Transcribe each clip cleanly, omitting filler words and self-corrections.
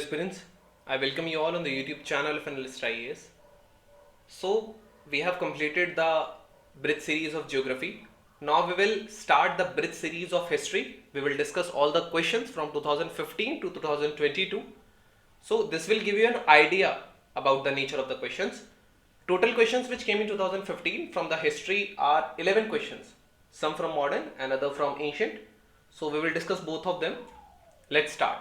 aspirants, I welcome you all on the YouTube channel of Analyst Ias. So we have completed the bridge series of geography. Now we will start the bridge series of history. We will discuss all the questions from 2015 to 2022. So this will give you an idea about the nature of the questions. Total questions which came in 2015 from the history are 11 questions. Some from modern and other from ancient. So we will discuss both of them. Let's start.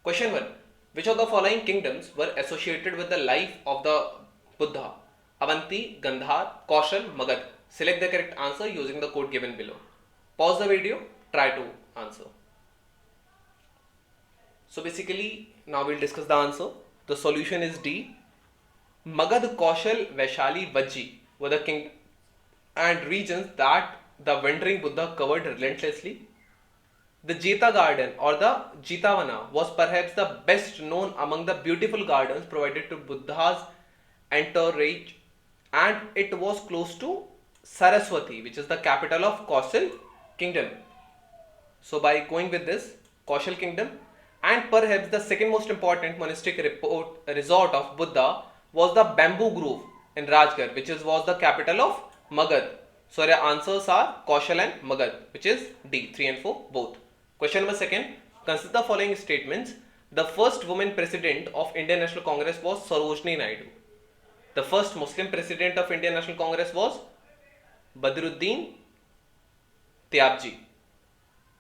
Question 1. Which of the following kingdoms were associated with the life of the Buddha? Avanti, Gandhar, Kaushal, Magad. Select the correct answer using the code given below. Pause the video, try to answer. So basically, now we'll discuss the answer. The solution is D. Magad, Kaushal, Vaishali, Vajji were the king and regions that the wandering Buddha covered relentlessly. The Jeta garden or the Jetavana was perhaps the best known among the beautiful gardens provided to Buddha's entourage, and it was close to Saraswati, which is the capital of Kaushal kingdom. So by going with this, Kaushal kingdom, and perhaps the second most important monastic resort of Buddha was the bamboo grove in Rajgarh, which was the capital of Magad. So your answers are Kaushal and Magad, which is D, 3 and 4 both. Question number 2. Consider the following statements. The first woman president of Indian National Congress was Sarojini Naidu. The first Muslim president of Indian National Congress was Badruddin Tyabji.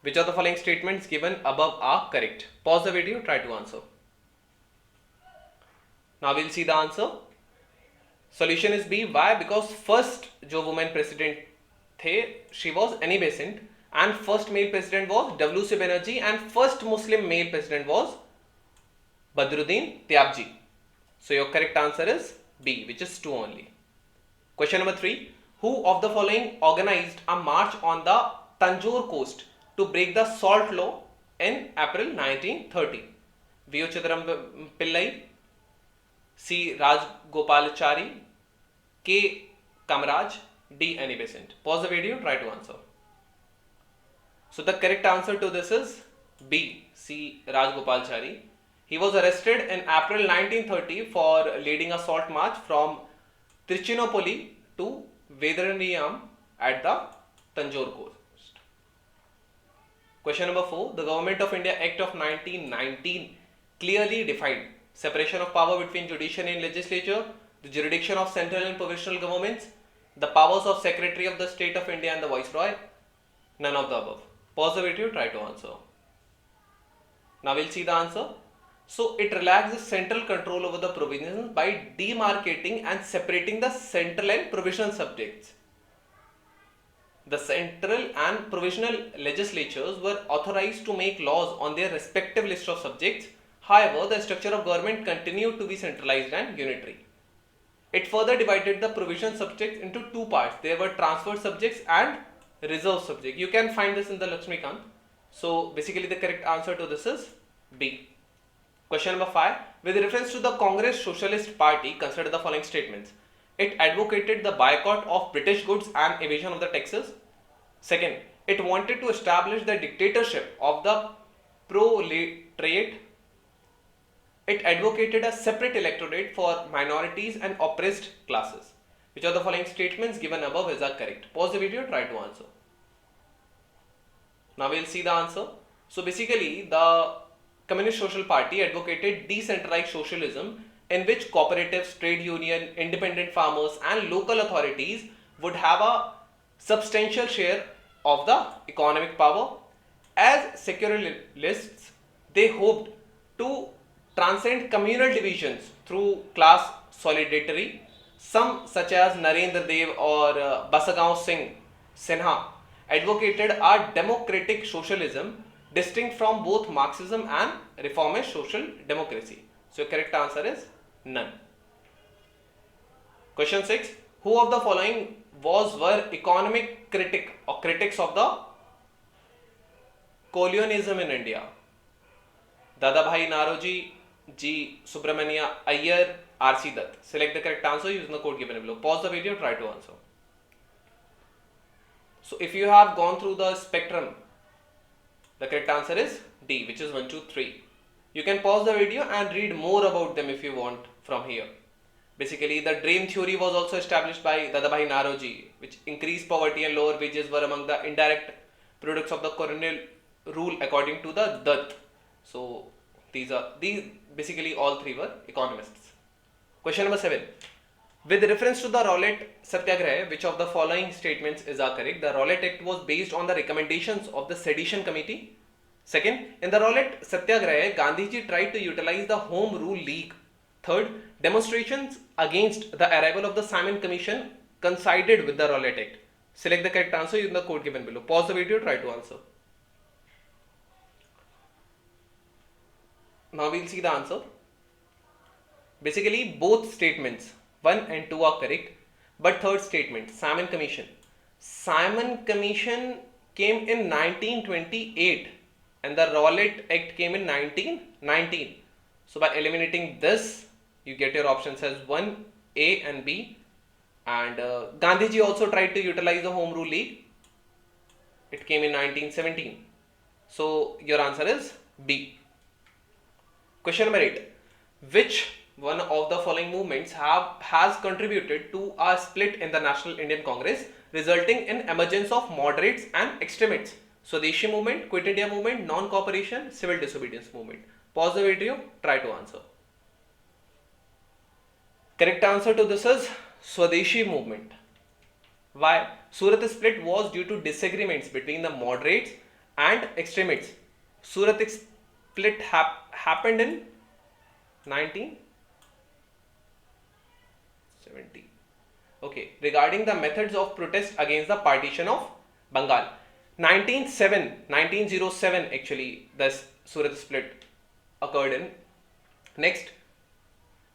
Which of the following statements given above are correct? Pause the video, try to answer. Now we'll see the answer. Solution is B. Why? Because first जो woman president थे, she was Annie Besant, and first male president was W.C. Banerjee, and first Muslim male president was Badruddin Tyabji. So your correct answer is B, which is 2 only. Question number 3. Who of the following organized a march on the Tanjore coast to break the salt law in April 1930? V.O. Chitram Pillai, C. Rajgopalachari, K. Kamaraj, D. Annie Besant. Pause the video, try to answer. So the correct answer to this is B. C. Rajgopalachari. He was arrested in April 1930 for leading a salt march from Trichinopoly to Vedaraniyam at the Tanjore coast. Question number 4. The Government of India Act of 1919 clearly defined separation of power between judiciary and legislature, the jurisdiction of central and provincial governments, the powers of Secretary of the State of India and the Viceroy. None of the above. Pause the video, try to answer. Now we'll see the answer. So it relaxes central control over the provinces by demarcating and separating the central and provisional subjects. The central and provisional legislatures were authorized to make laws on their respective list of subjects. However, the structure of government continued to be centralized and unitary. It further divided the provisional subjects into 2 parts. There were transferred subjects and reserve subject. You can find this in the Lakshmikant. So basically the correct answer to this is B. Question number 5. With reference to the Congress Socialist Party, consider the following statements. It advocated the boycott of British goods and evasion of the taxes. Second, it wanted to establish the dictatorship of the proletariat. It advocated a separate electorate for minorities and oppressed classes. Which of the following statements given above is correct? Pause the video, try to answer. Now we'll see the answer. So basically the Communist Social Party advocated decentralized socialism in which cooperatives, trade union, independent farmers and local authorities would have a substantial share of the economic power. As secularists, they hoped to transcend communal divisions through class solidarity. Some such as Narendra Dev or Basagaon Singh Sinha advocated a democratic socialism distinct from both Marxism and reformist social democracy. So your correct answer is none. Question 6. Who of the following were economic critic or critics of the colonialism in India? Dadabhai Naroji, G. Subramania Iyer, R.C. Dutt. Select the correct answer using the code given below. Pause the video, try to answer. So if you have gone through the spectrum, the correct answer is D, which is 1, 2, 3. You can pause the video and read more about them if you want from here. Basically, the drain theory was also established by Dadabhai Naroji, which increased poverty and lower wages were among the indirect products of the colonial rule according to the Dutt. So these basically all three were economists. Question number 7. With reference to the Rowlatt Satyagraha, which of the following statements is correct? The Rowlatt Act was based on the recommendations of the Sedition Committee. Second, in the Rowlatt Satyagraha, Gandhiji tried to utilize the Home Rule League. Third, demonstrations against the arrival of the Simon Commission coincided with the Rowlatt Act. Select the correct answer using the code given below. Pause the video, try to answer. Now we'll see the answer. Basically, both statements 1 and 2 are correct, but third statement, Simon Commission. Simon Commission came in 1928 and the Rowlatt Act came in 1919. So by eliminating this, you get your options as 1, A and B. And Gandhiji also tried to utilize the Home Rule League. It came in 1917. So your answer is B. Question number 8. Which one of the following movements has contributed to a split in the National Indian Congress, resulting in emergence of moderates and extremists? Swadeshi movement, Quit India movement, non-cooperation, civil disobedience movement. Pause the video, try to answer. Correct answer to this is Swadeshi movement. Why? Surat split was due to disagreements between the moderates and extremists. Surat split happened in 1970. Okay, regarding the methods of protest against the partition of Bengal. 1907 actually the Surat split occurred in. Next,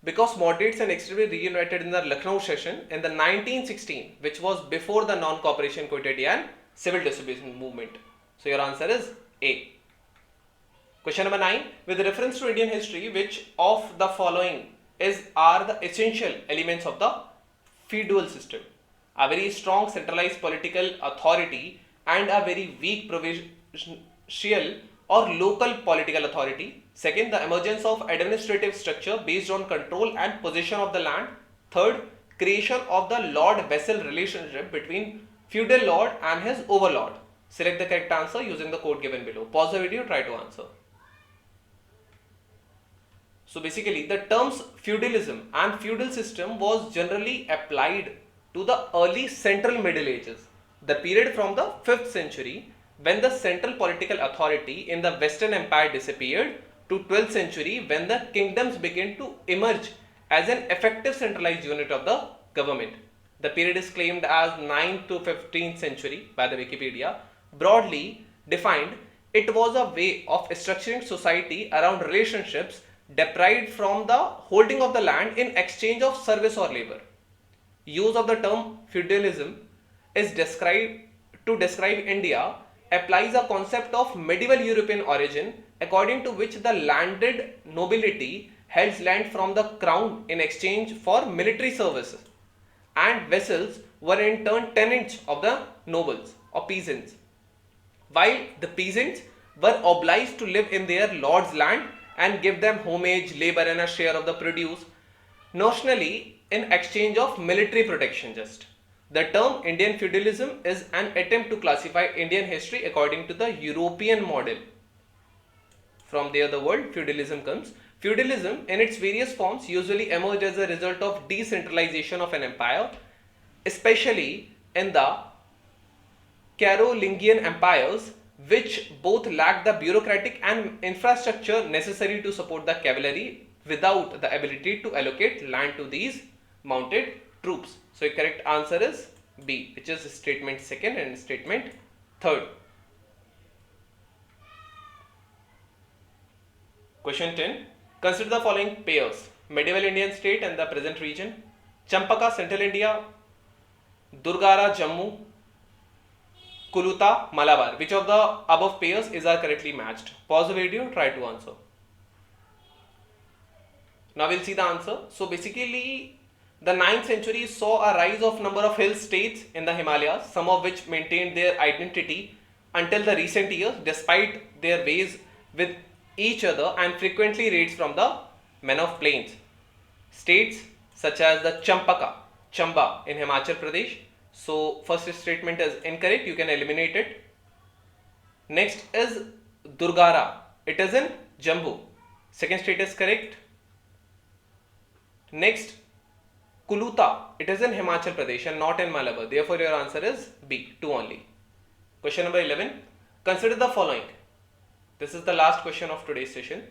because moderates and extremists reunited in the Lucknow session in the 1916, which was before the non-cooperation, Quit India and civil disobedience movement. So your answer is A. Question number 9. With reference to Indian history, which of the following are the essential elements of the feudal system? A very strong centralized political authority and a very weak provincial or local political authority. Second, the emergence of administrative structure based on control and possession of the land. Third, creation of the lord-vassal relationship between feudal lord and his overlord. Select the correct answer using the code given below. Pause the video, try to answer. So basically, the terms feudalism and feudal system was generally applied to the early central Middle Ages, the period from the 5th century when the central political authority in the Western Empire disappeared, to 12th century when the kingdoms began to emerge as an effective centralized unit of the government. The period is claimed as 9th to 15th century by the Wikipedia. Broadly defined, it was a way of structuring society around relationships deprived from the holding of the land in exchange of service or labor. Use of the term feudalism is to describe India applies a concept of medieval European origin, according to which the landed nobility held land from the crown in exchange for military services, and vassals were in turn tenants of the nobles or peasants, while the peasants were obliged to live in their lord's land and give them homage, labor and a share of the produce, notionally in exchange of military protection just. The term Indian feudalism is an attempt to classify Indian history according to the European model. From there the word feudalism comes. Feudalism in its various forms usually emerged as a result of decentralization of an empire, especially in the Carolingian empires, which both lacked the bureaucratic and infrastructure necessary to support the cavalry without the ability to allocate land to these mounted troops. So the correct answer is B, which is statement 2nd and statement 3rd. Question 10. Consider the following pairs: medieval Indian state and the present region, Champaka Central India, Durgara Jammu, Kuluta Malabar. Which of the above pairs is correctly matched? Pause the video, try to answer. Now we'll see the answer. So basically, the 9th century saw a rise of number of hill states in the Himalayas, some of which maintained their identity until the recent years despite their ways with each other and frequently raids from the men of plains. States such as the Chamba in Himachal Pradesh. So first statement is incorrect, you can eliminate it. Next is Durgara, it is in Jammu. Second state is correct. Next, Kuluta, it is in Himachal Pradesh and not in Malabar. Therefore, your answer is B, 2 only. Question number 11. Consider the following. This is the last question of today's session.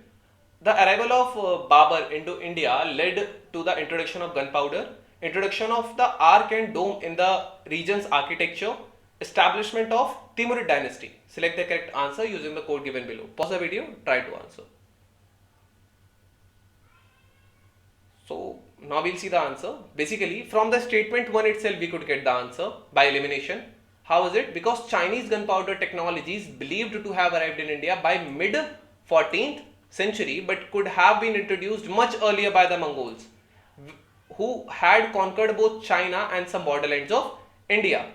The arrival of Babur into India led to the introduction of gunpowder, introduction of the arc and dome in the region's architecture, establishment of Timurid dynasty. Select the correct answer using the code given below. Pause the video, try to answer. So now we'll see the answer. Basically, from the statement 1 itself, we could get the answer by elimination. How is it? Because Chinese gunpowder technology is believed to have arrived in India by mid 14th century, but could have been introduced much earlier by the Mongols, who had conquered both China and some borderlands of India,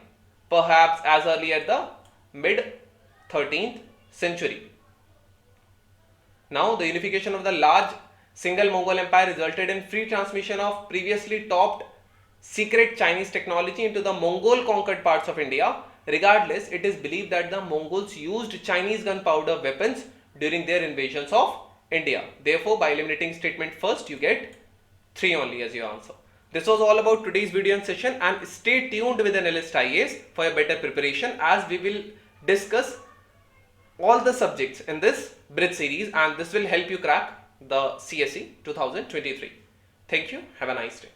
perhaps as early as the mid 13th century. Now, the unification of the large single Mongol empire resulted in free transmission of previously topped secret Chinese technology into the Mongol conquered parts of India. Regardless, it is believed that the Mongols used Chinese gunpowder weapons during their invasions of India. Therefore, by eliminating statement first, you get 3 only as your answer. This was all about today's video and session, and stay tuned with Analyst Ias for a better preparation, as we will discuss all the subjects in this bridge series, and this will help you crack the CSE 2023. Thank you. Have a nice day.